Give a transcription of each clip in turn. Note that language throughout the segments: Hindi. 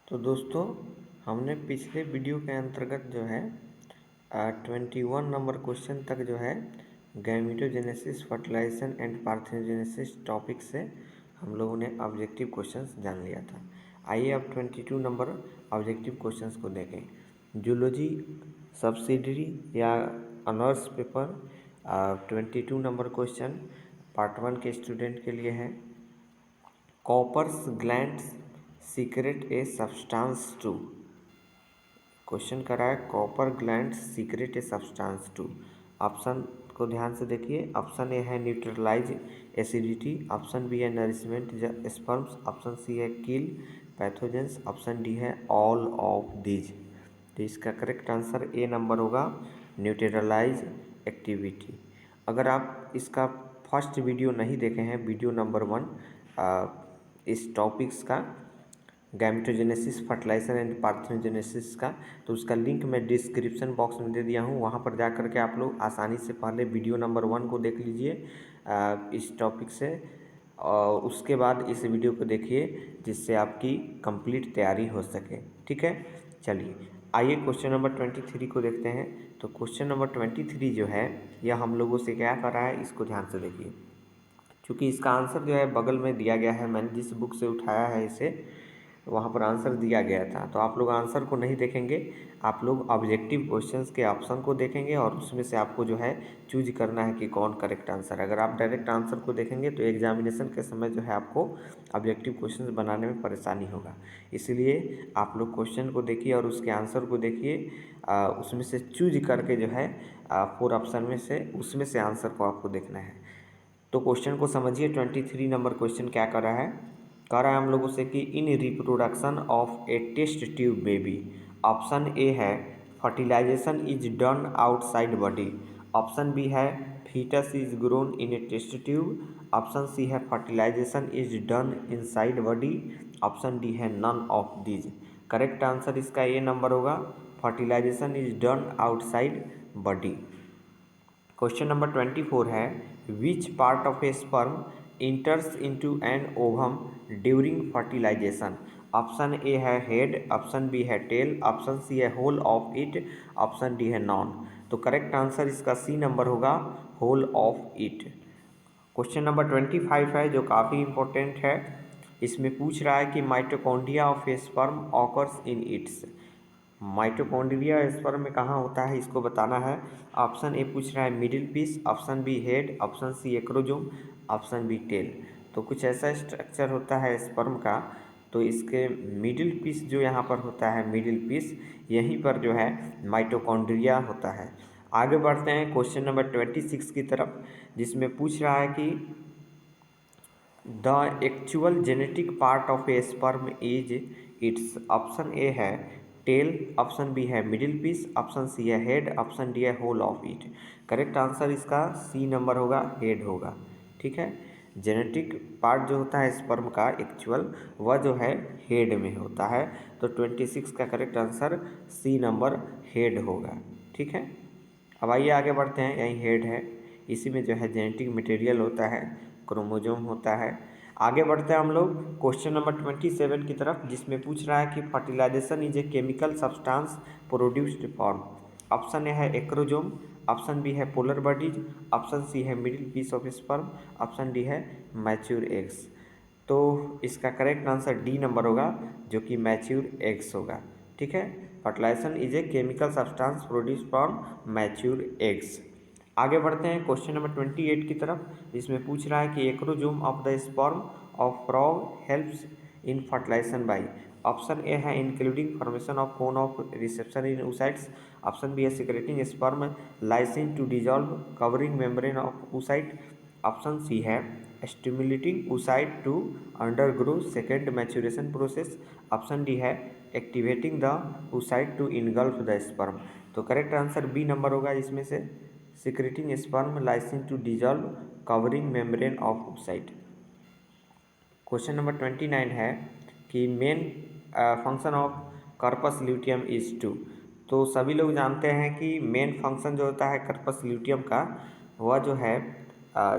तो दोस्तों, हमने पिछले वीडियो के अंतर्गत जो है 21 नंबर क्वेश्चन तक जो है gametogenesis, fertilisation and parthenogenesis topic से हम लोगों ने ऑब्जेक्टिव क्वेश्चंस जान लिया था। आइए अब 22 नंबर ऑब्जेक्टिव क्वेश्चंस को देखें। जूलॉजी सब्सिडरी या honours paper 22 number question part 1 के स्टूडेंट के लिए है। Cowper's glands secrete a substance to. Question करा है Cowper glands secrete a substance to. Option को ध्यान से देखिए। ऑप्शन ए है न्यूट्रलाइज एसिडिटी, ऑप्शन बी है नरिशमेंट स्पर्म्स, ऑप्शन सी है किल पैथोजेंस, ऑप्शन डी है ऑल ऑफ दीज। तो इसका करेक्ट आंसर ए नंबर होगा, न्यूट्रलाइज एक्टिविटी। अगर आप इसका फर्स्ट वीडियो नहीं देखे हैं, वीडियो नंबर 1 इस टॉपिक्स का गैमेटोजेनेसिस, फर्टिलाइजेशन एंड पार्थेनोजेनेसिस का, तो उसका लिंक मैं डिस्क्रिप्शन बॉक्स में दे दिया हूँ। वहाँ पर जा कर के आप लोग आसानी से पहले वीडियो नंबर 1 को देख लीजिए इस टॉपिक से, और उसके बाद इस वीडियो को देखिए जिससे आपकी कंप्लीट तैयारी हो सके। ठीक है, चलिए आइए क्वेश्चन नंबर 23 को देखते हैं। तो क्वेश्चन नंबर 23 जो है यह हम लोगों से क्या कर रहा है, इसको ध्यान से देखिए। क्योंकि इसका आंसर जो है बगल में दिया गया है, मैंने जिस बुक से उठाया है इसे वहाँ पर आंसर दिया गया था। तो आप लोग आंसर को नहीं देखेंगे, आप लोग ऑब्जेक्टिव क्वेश्चंस के ऑप्शन को देखेंगे और उसमें से आपको जो है चूज करना है कि कौन करेक्ट आंसर है। अगर आप डायरेक्ट आंसर को देखेंगे तो एग्जामिनेशन के समय जो है आपको ऑब्जेक्टिव क्वेश्चंस बनाने में परेशानी होगा। इसलिए आप लोग क्वेश्चन को देखिए और उसके आंसर को देखिए, उसमें से चूज करके जो है 4 ऑप्शन में से उसमें से आंसर को आपको देखना है। तो क्वेश्चन को समझिए। 23 नंबर क्वेश्चन क्या कर रहा है, कह रहा है हम लोगों से कि in reproduction of a test tube baby, option A है fertilisation is done outside body, option B है foetus is grown in a test tube, option C है fertilisation is done inside body, option D है none of these. Correct answer इसका ए नंबर होगा, fertilisation is done outside body. Question number 24 है which part of a sperm enters into an ovum during fertilisation. Option A है हेड, ऑप्शन बी है टेल, ऑप्शन सी है whole of it, option D है नॉन। तो करेक्ट आंसर इसका सी नंबर होगा, whole of it. Question number 25 है जो काफ़ी इंपॉर्टेंट है। इसमें पूछ रहा है कि mitochondria of a sperm occurs in its. Mitochondria sperm में कहाँ होता है इसको बताना है। ऑप्शन ए पूछ रहा है middle piece, option B head, option C acrosome, option B tail. तो कुछ ऐसा स्ट्रक्चर होता है स्पर्म का, तो इसके मिडिल पीस जो यहाँ पर होता है, मिडिल पीस यहीं पर जो है माइटोकॉन्ड्रिया होता है। आगे बढ़ते हैं क्वेश्चन नंबर 26 की तरफ, जिसमें पूछ रहा है कि the actual genetic part of a sperm is its. Option A है टेल, ऑप्शन बी है मिडिल पीस, ऑप्शन सी है हेड, ऑप्शन डी है whole of it. Correct answer इसका सी नंबर होगा, हेड होगा। ठीक है, जेनेटिक पार्ट जो होता है स्पर्म का एक्चुअल, वह जो है हेड में होता है। तो 26 का correct answer C number head होगा। ठीक है, अब आइए आगे बढ़ते हैं। यही हेड है, इसी में जो है जेनेटिक मटेरियल होता है, क्रोमोजोम होता है। आगे बढ़ते हैं हम लोग क्वेश्चन नंबर 27 की तरफ, जिसमें पूछ रहा है कि fertilization is a chemical substance produced from. Option A है एक्रोजोम, ऑप्शन बी है पोलर बॉडीज, ऑप्शन सी है middle piece of sperm, option D है मैच्योर एग्स। तो इसका करेक्ट आंसर डी नंबर होगा, जो कि मैच्योर एग्स होगा। ठीक है, fertilisation is a chemical substance produce from mature eggs. आगे बढ़ते हैं क्वेश्चन नंबर 28 की तरफ, जिसमें पूछ रहा है कि acrosome of the sperm of frog helps in fertilisation by. Option A है including formation of cone of reception in oocytes, option B है secreting sperm lysin to dissolve covering membrane of oocyte, option C है stimulating oocyte to undergo second maturation process, option D है activating the oocyte to engulf the sperm. तो करेक्ट आंसर बी नंबर होगा इसमें से, secreting sperm lysin to dissolve covering membrane of oocyte। Question number 29 है कि main function of corpus luteum is to. तो सभी लोग जानते हैं कि मेन फंक्शन जो होता है कार्पस ल्यूटियम का, वह जो है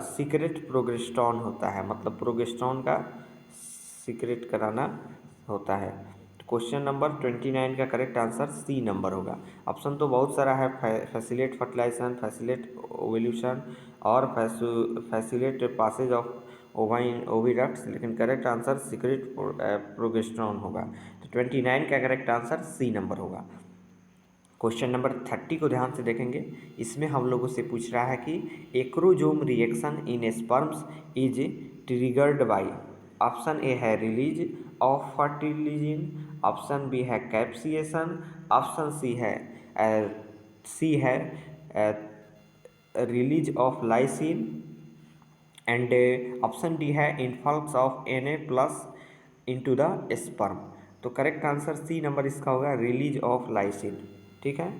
सीक्रेट प्रोगेस्टेरॉन होता है, मतलब प्रोगेस्टेरॉन का सीक्रेट कराना होता है। क्वेश्चन नंबर 29 का करेक्ट आंसर सी नंबर होगा। ऑप्शन तो बहुत सारा है, फैसिलेट फर्टिलाइजेशन, फैसिलेट ओवल्यूशन और फैसिलेट पासेज ऑफ ओविडक्ट्स, लेकिन करेक्ट आंसर सीक्रेट प्रोगेस्टेरॉन होगा। तो 29 का करेक्ट आंसर सी नंबर होगा। क्वेश्चन नंबर 30 को ध्यान से देखेंगे। इसमें हम लोगों से पूछ रहा है कि acrosome reaction in sperms is triggered by. Option A है release of fertilizin, option B है कैप्सिएशन, ऑप्शन सी है release of lysin and option D है influx of Na+ into the sperm. तो करेक्ट आंसर सी नंबर इसका होगा, रिलीज ऑफ लाइसिन। ठीक है,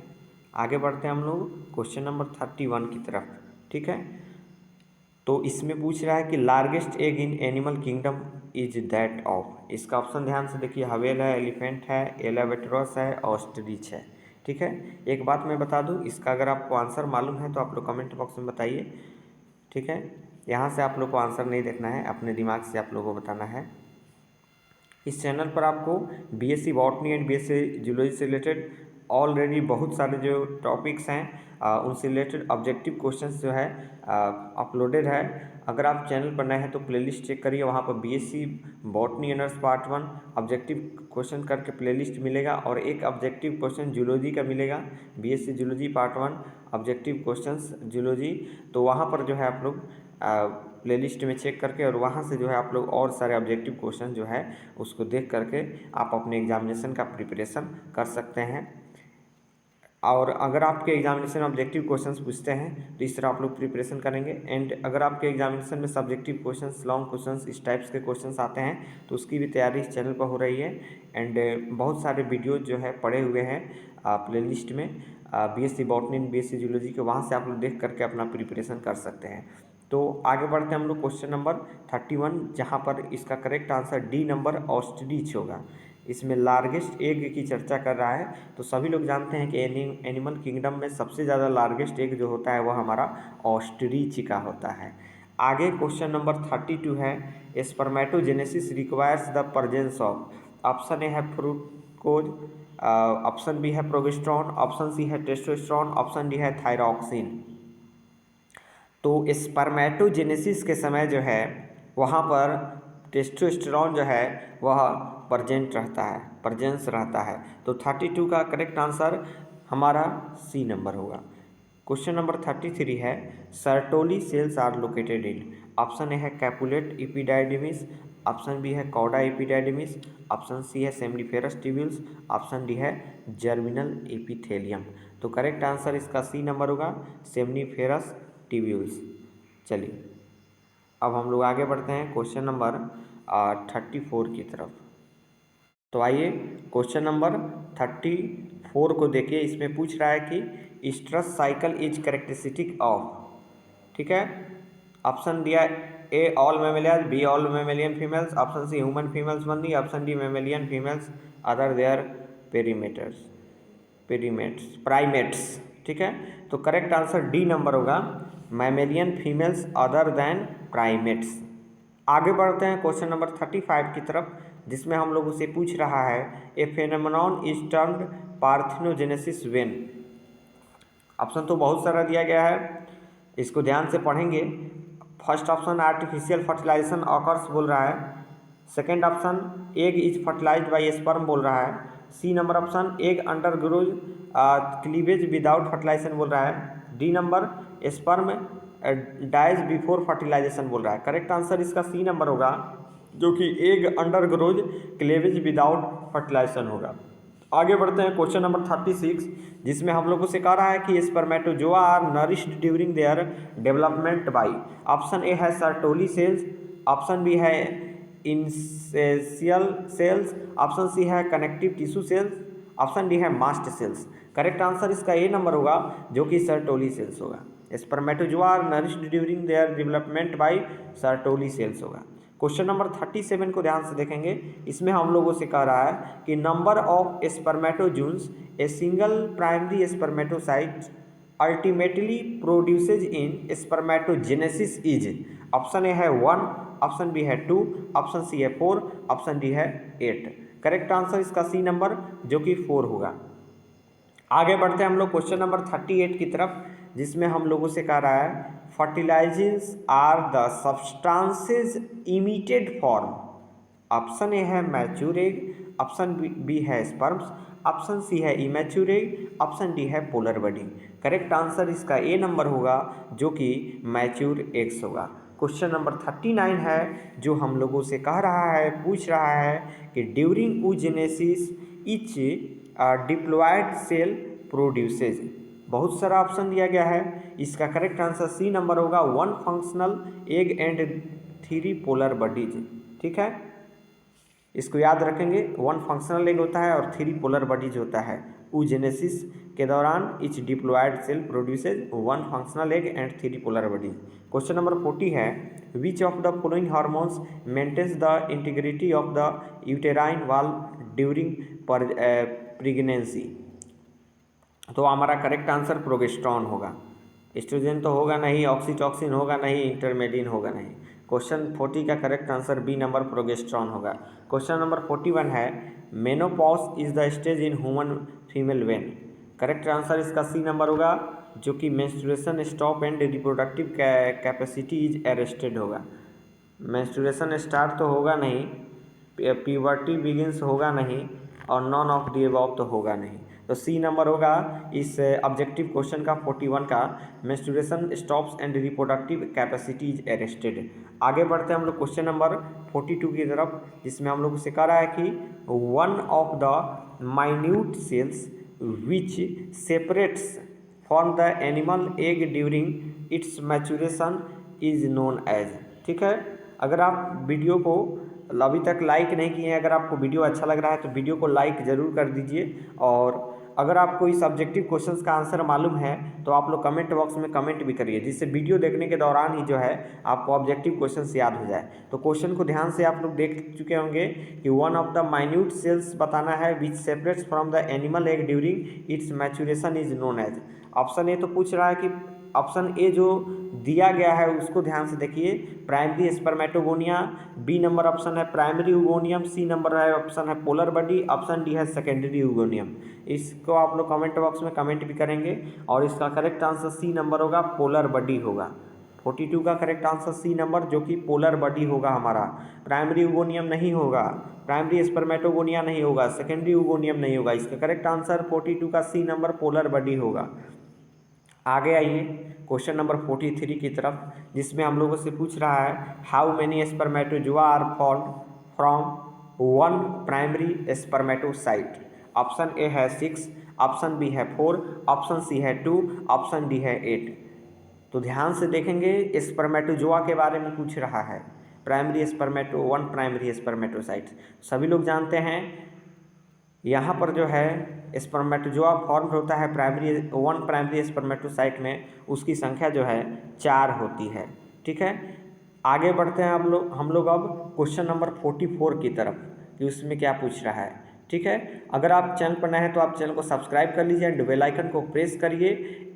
आगे बढ़ते हैं हम लोग क्वेश्चन नंबर 31 की तरफ। ठीक है, तो इसमें पूछ रहा है कि largest egg in animal kingdom is that of. इसका ऑप्शन ध्यान से देखिए, हवेल है, एलिफेंट है, एलावेट्रस है, ऑस्ट्रिच है। ठीक है, एक बात मैं बता दूं, इसका अगर आपको आंसर मालूम है तो आप लोग कमेंट बॉक्स में बताइए। ठीक है, यहाँ से आप लोग को आंसर नहीं देखना है, अपने दिमाग से आप लोगों को बताना है। इस चैनल पर आपको BSc botany and BSc zoology से रिलेटेड ऑलरेडी बहुत सारे जो टॉपिक्स हैं उनसे रिलेटेड ऑब्जेक्टिव क्वेश्चंस जो है अपलोडेड है। अगर आप चैनल पर नए हैं तो प्लेलिस्ट चेक करिए, वहाँ पर BSc botany honours part 1 objective question करके प्लेलिस्ट मिलेगा और एक ऑब्जेक्टिव क्वेश्चन जूलॉजी का मिलेगा, BSc zoology part 1 objective questions zoology. तो वहाँ पर जो है आप लोग प्लेलिस्ट में चेक करके और वहाँ से जो है आप लोग और सारे ऑब्जेक्टिव क्वेश्चन जो है उसको देख करके आप अपने एग्जामिनेशन का प्रिपरेशन कर सकते हैं। और अगर आपके एग्जामिनेशन में ऑब्जेक्टिव क्वेश्चंस पूछते हैं तो इस तरह आप लोग प्रिपरेशन करेंगे। एंड अगर आपके एग्जामिनेशन में सब्जेक्टिव क्वेश्चंस, लॉन्ग क्वेश्चंस, इस टाइप्स के क्वेश्चंस आते हैं तो उसकी भी तैयारी इस चैनल पर हो रही है। एंड बहुत सारे वीडियोज जो है पड़े हुए हैं प्लेलिस्ट में बीएससी बॉटनी, बीएससी जूलॉजी के, वहाँ से आप लोग देख करके अपना प्रिपरेशन कर सकते हैं। तो आगे बढ़ते हैं हम लोग क्वेश्चन नंबर 31, जहाँ पर इसका correct answer D number ostrich होगा। इसमें लार्जेस्ट एग की चर्चा कर रहा है। तो सभी लोग जानते हैं कि एनिमल किंगडम में सबसे ज़्यादा लार्जेस्ट एग जो होता है वह हमारा ऑस्ट्रिच का होता है। आगे क्वेश्चन नंबर 32 है, spermatogenesis requires the presence of. Option A है फ्रुक्टोज, ऑप्शन बी है प्रोजेस्टेरॉन, ऑप्शन सी है टेस्टोस्टेरोन, ऑप्शन डी है थायरॉक्सिन। तो स्पर्मेटोजेनेसिस के समय जो है वहाँ पर टेस्टोस्टेरोन जो है वह प्रेजेंस रहता है। तो 32 का करेक्ट आंसर हमारा सी नंबर होगा। क्वेश्चन नंबर 33 है, Sertoli cells are located in. Option A है कैपुलेट एपिडाइडिमिस, ऑप्शन बी है कॉडा एपिडाइडिमिस, ऑप्शन सी है सेमनीफेरस ट्यूब्यूल्स, ऑप्शन डी है जर्मिनल एपिथेलियम। तो करेक्ट आंसर इसका सी नंबर होगा, सेमनीफेरस ट्यूब्यूल्स। चलिए अब हम लोग आगे बढ़ते हैं क्वेश्चन नंबर 34 की तरफ। तो आइए क्वेश्चन नंबर 34 को देखिए। इसमें पूछ रहा है कि oestrous cycle is characteristic of. ठीक है, ऑप्शन दिया A all mammalian, B all mammalian females, option C human females only, option D mammalian females other than primates. ठीक है, तो करेक्ट आंसर डी नंबर होगा, mammalian females other than primates. आगे बढ़ते हैं क्वेश्चन नंबर 35 की तरफ, जिसमें हम लोग उसे पूछ रहा है a phenomenon is termed parthenogenesis when. Option तो बहुत सारा दिया गया है, इसको ध्यान से पढ़ेंगे। First option artificial fertilization occurs बोल रहा है, second option egg is fertilized by sperm बोल रहा है, C number option egg undergoes cleavage without fertilization बोल रहा है, D number sperm dies before fertilization बोल रहा है। करेक्ट आंसर इसका सी नंबर होगा, जो कि एग अंडरग्रोज क्लेवेज विदाउट फर्टिलाइजेशन होगा। आगे बढ़ते हैं क्वेश्चन नंबर 36, जिसमें हम लोगों से कह रहा है कि spermatozoa are nourished during their development by. Option A है सर्टोली सेल्स, ऑप्शन बी है इंसेशियल सेल्स, ऑप्शन सी है connective tissue cells, option D है मास्ट सेल्स। करेक्ट आंसर इसका ए नंबर होगा, जो कि सर्टोली सेल्स होगा। Spermatozoa are nourished during their development by Sertoli cells होगा। क्वेश्चन नंबर 37 को ध्यान से देखेंगे। इसमें हम लोगों से कह रहा है कि number of spermatozoons a single primary spermatocyte ultimately produces in spermatogenesis is. Option A है 1, ऑप्शन बी है 2, ऑप्शन सी है 4, ऑप्शन डी है 8। करेक्ट आंसर इसका सी नंबर जो कि 4 होगा। आगे बढ़ते हैं हम लोग क्वेश्चन नंबर 38 की तरफ, जिसमें हम लोगों से कह रहा है fertilizers are the substances emitted from. Option A है मैच्योर एग, ऑप्शन बी है स्पर्म्स, ऑप्शन सी है इमैच्योर एग, ऑप्शन डी है पोलर बॉडी। करेक्ट आंसर इसका ए नंबर होगा जो कि मैच्योर एग्स होगा। क्वेश्चन नंबर 39 है जो हम लोगों से कह रहा है, पूछ रहा है कि during oogenesis each diploid cell produces. बहुत सारा ऑप्शन दिया गया है, इसका करेक्ट आंसर सी नंबर होगा 1 functional egg and 3 polar bodies. ठीक है, इसको याद रखेंगे, 1 फंक्शनल एग होता है और 3 पोलर बॉडीज होता है। oogenesis के दौरान each diploid cell produces 1 functional egg and 3 polar bodies. Question number 40 है which of the following hormones maintains the integrity of the uterine wall during pregnancy. तो हमारा करेक्ट आंसर प्रोगेस्ट्रॉन होगा। एस्ट्रोजन तो होगा नहीं, ऑक्सीटॉक्सिन होगा नहीं, इंटरमेडिन होगा नहीं। क्वेश्चन 40 का correct answer B number progesterone होगा। क्वेश्चन नंबर 41 है menopause is the stage in human female when. Correct answer इसका सी नंबर होगा जो कि menstruation stop and reproductive capacity is arrested होगा। मेंस्ट्रुएशन स्टार्ट तो होगा नहीं, प्यूबर्टी बिगिंस होगा नहीं, और नॉन ऑफ दी अबव तो होगा नहीं। तो सी नंबर होगा इस ऑब्जेक्टिव क्वेश्चन का 41 का, menstruation stops and reproductive capacity is arrested. आगे बढ़ते हैं हम लोग क्वेश्चन नंबर 42 की तरफ, जिसमें हम लोग से कह रहा है कि one of the minute cells which separates from the animal egg during its maturation is known as. ठीक है, अगर आप वीडियो को अभी तक लाइक नहीं किए हैं, अगर आपको वीडियो अच्छा लग रहा है तो वीडियो को लाइक ज़रूर कर दीजिए, और अगर आपको इस सब्जेक्टिव क्वेश्चंस का आंसर मालूम है तो आप लोग कमेंट बॉक्स में कमेंट भी करिए, जिससे वीडियो देखने के दौरान ही जो है आपको ऑब्जेक्टिव क्वेश्चंस याद हो जाए। तो क्वेश्चन को ध्यान से आप लोग देख चुके होंगे कि one of the minute cells बताना है which separates from the animal egg during its maturation is known as. Option A तो पूछ रहा है कि ऑप्शन ए जो दिया गया है उसको ध्यान से देखिए, primary spermatogonia, B number option है प्राइमरी यूगोनियम, सी नंबर है ऑप्शन है पोलर बॉडी, ऑप्शन डी है सेकेंडरी यूगोनियम। इसको आप लोग कमेंट बॉक्स में कमेंट भी करेंगे, और इसका करेक्ट आंसर सी नंबर होगा, पोलर बॉडी होगा। 42 का करेक्ट आंसर सी नंबर जो कि पोलर बॉडी होगा हमारा। प्राइमरी यूगोनियम नहीं होगा, प्राइमरी स्पर्मेटोगोनिया नहीं होगा, सेकेंडरी यूगोनियम नहीं होगा। इसका करेक्ट आंसर 42 का सी नंबर पोलर बॉडी होगा। आगे आइए क्वेश्चन नंबर 43 की तरफ, जिसमें हम लोगों से पूछ रहा है how many spermatozoa are formed from 1 primary spermatocyte. Option A है 6, ऑप्शन बी है 4, ऑप्शन सी है 2, ऑप्शन डी है 8। तो ध्यान से देखेंगे, स्पर्मेटोजोआ के बारे में पूछ रहा है, प्राइमरी स्पर्मेटो 1 प्राइमरी स्पर्मेटोसाइट सभी लोग जानते हैं। यहाँ पर जो है स्पर्मेटोजोआ फॉर्म होता है वन प्राइमरी स्पर्मेटोसाइट में, उसकी संख्या जो है 4 होती है। ठीक है, आगे बढ़ते हैं हम लोग अब क्वेश्चन नंबर 44 की तरफ, कि उसमें क्या पूछ रहा है। ठीक है, अगर आप चैनल पर नए हैं तो आप चैनल को सब्सक्राइब कर लीजिए एंड बेल आइकन को प्रेस करिए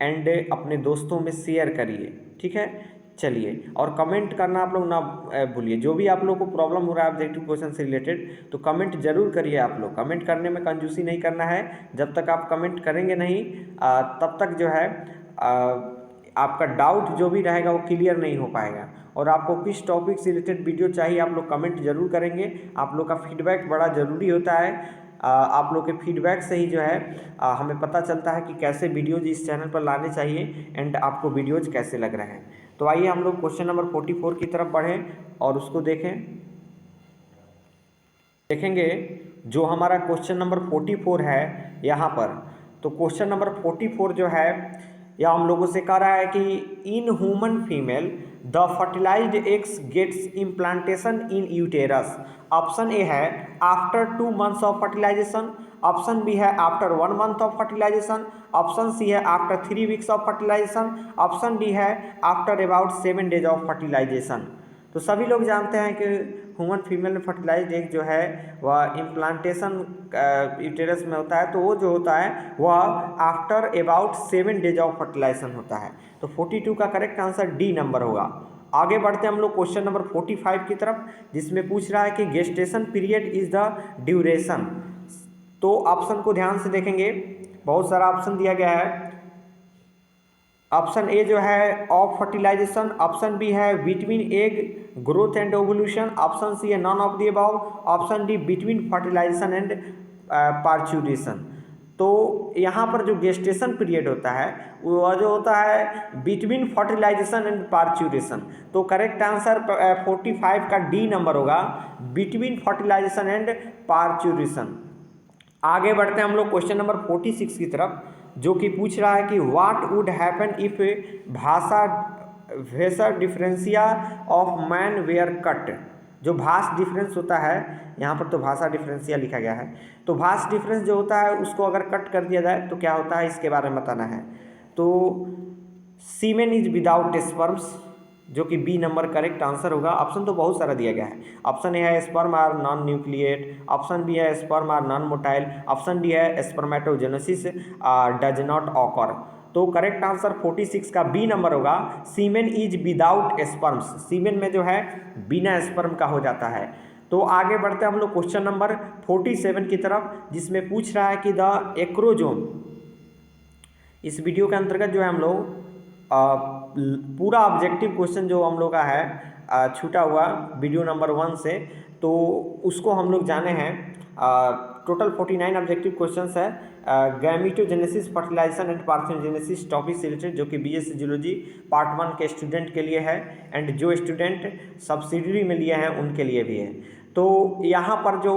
एंड अपने दोस्तों में शेयर करिए। ठीक है, चलिए, और कमेंट करना आप लोग ना भूलिए। जो भी आप लोग को प्रॉब्लम हो रहा है ऑब्जेक्टिव क्वेश्चन से रिलेटेड तो कमेंट जरूर करिए। आप लोग कमेंट करने में कंजूसी नहीं करना है, जब तक आप कमेंट करेंगे नहीं तब तक जो है आपका डाउट जो भी रहेगा वो क्लियर नहीं हो पाएगा। और आपको किस टॉपिक से रिलेटेड वीडियो चाहिए आप लोग कमेंट जरूर करेंगे। आप लोग का फीडबैक बड़ा ज़रूरी होता है, आप लोग के फीडबैक से ही जो है हमें पता चलता है कि कैसे वीडियोज इस चैनल पर लाने चाहिए एंड आपको वीडियोज कैसे लग रहे हैं। तो आइए हम लोग क्वेश्चन नंबर 44 की तरफ बढ़ें और उसको देखेंगे जो हमारा क्वेश्चन नंबर 44 है यहाँ पर। तो क्वेश्चन नंबर 44 जो है या हम लोगों से कह रहा है कि in human female the fertilised eggs gets implantation in uterus. Option A है after 2 months of fertilisation, option B है after 1 month of fertilisation, option C है after 3 weeks of fertilisation, option D है after about 7 days of fertilisation. तो सभी लोग जानते हैं कि ह्यूमन फीमेल में फर्टिलाइज्ड एग जो है वह इम्प्लांटेशन यूटेरस में होता है, तो वो जो होता है वह after about 7 days of fertilization होता है। तो 42 का करेक्ट आंसर डी नंबर होगा। आगे बढ़ते हैं हम लोग क्वेश्चन नंबर 45 की तरफ, जिसमें पूछ रहा है कि gestation period is the duration. तो ऑप्शन को ध्यान से देखेंगे, बहुत सारा ऑप्शन दिया गया है। ऑप्शन ए जो है ऑफ फर्टिलाइजेशन, ऑप्शन बी है between egg growth and ovulation, option C है none of the above, option D between fertilisation and parturition. तो यहाँ पर जो गेस्टेशन पीरियड होता है वो जो होता है बिटवीन फर्टिलाइजेशन एंड पार्चुरेशन। तो करेक्ट आंसर 45 का डी नंबर होगा, बिटवीन फर्टिलाइजेशन एंड पार्चुरेशन। आगे बढ़ते हैं हम लोग क्वेश्चन नंबर 46 की तरफ, जो कि पूछ रहा है कि व्हाट वुड हैपन इफ भाषा vasa deferentia of man were cut. जो भाष डिफरेंस होता है, यहाँ पर तो भाषा डिफरेंशिया लिखा गया है, तो भाष डिफरेंस जो होता है उसको अगर कट कर दिया जाए तो क्या होता है, इसके बारे में बताना है। तो सीमेन इज विदाउट स्पर्म्स, जो कि बी नंबर करेक्ट आंसर होगा। ऑप्शन तो बहुत सारा दिया गया है। ऑप्शन ए है sperm are non nucleate, option B है sperm are non motile, option D है स्पर्मेटोजेनेसिस डज नॉट ऑकर। तो करेक्ट आंसर 46 का बी नंबर होगा, semen is without sperms. Semen में जो है बिना स्पर्म का हो जाता है। तो आगे बढ़ते हैं हम लोग क्वेश्चन नंबर 47 की तरफ, जिसमें पूछ रहा है कि द एक्रोजोम। इस वीडियो के अंतर्गत जो है हम लोग पूरा ऑब्जेक्टिव क्वेश्चन जो हम लोग का है छूटा हुआ वीडियो नंबर 1 से, तो उसको हम लोग जाने हैं। टोटल 49 ऑब्जेक्टिव क्वेश्चंस है गैमीटोजेनेसिस, फर्टिलाइजेशन एंड पार्थेनोजेनेसिस टॉपिक से रिलेटेड, जो कि बीएससी जूलॉजी पार्ट 1 के स्टूडेंट के लिए है, एंड जो स्टूडेंट सब्सिडरी में लिए हैं उनके लिए भी है। तो यहाँ पर जो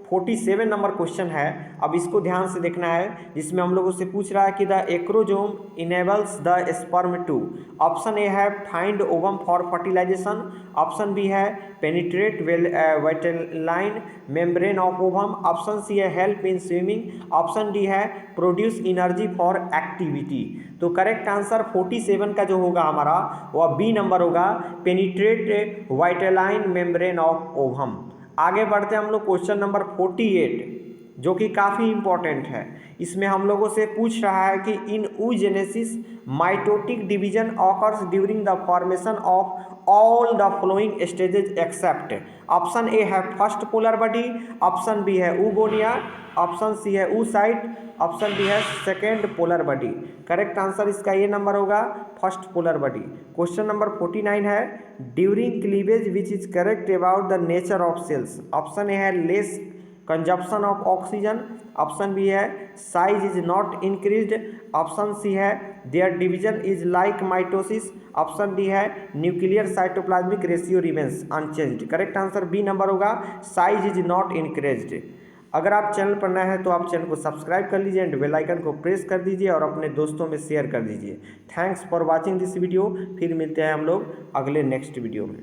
47 नंबर क्वेश्चन है, अब इसको ध्यान से देखना है, जिसमें हम लोगों से पूछ रहा है कि the acrosome enables the sperm to. Option A है find ovum for fertilisation, option B है penetrate vitelline membrane of ovum, option C है help in swimming, option D है प्रोड्यूस एनर्जी फॉर एक्टिविटी। तो करेक्ट आंसर 47 का जो होगा हमारा वह बी नंबर होगा, penetrate vitelline membrane of ovum. आगे बढ़ते हैं हम लोग क्वेश्चन नंबर 48, जो कि काफ़ी इंपॉर्टेंट है। इसमें हम लोगों से पूछ रहा है कि in oogenesis mitotic division occurs during the formation of all the following stages except. Option A है first polar body, option B है ऊगोनिया, ऑप्शन सी है oocyte, ऑप्शन डी है second polar body. Correct answer इसका ये नंबर होगा, first polar body. Question number 49 है during cleavage which is correct about the nature of cells. Option A है less consumption of oxygen, option B है size is not increased, option C है there division is like mitosis, option D है nuclear cytoplasmic ratio remains unchanged. Correct answer B number होगा, साइज इज नॉट इंक्रीज्ड। अगर आप चैनल पर नए हैं तो आप चैनल को सब्सक्राइब कर लीजिए एंड बेल आइकन को प्रेस कर दीजिए और अपने दोस्तों में शेयर कर दीजिए। Thanks for watching this video. फिर मिलते हैं हम लोग अगले नेक्स्ट वीडियो में।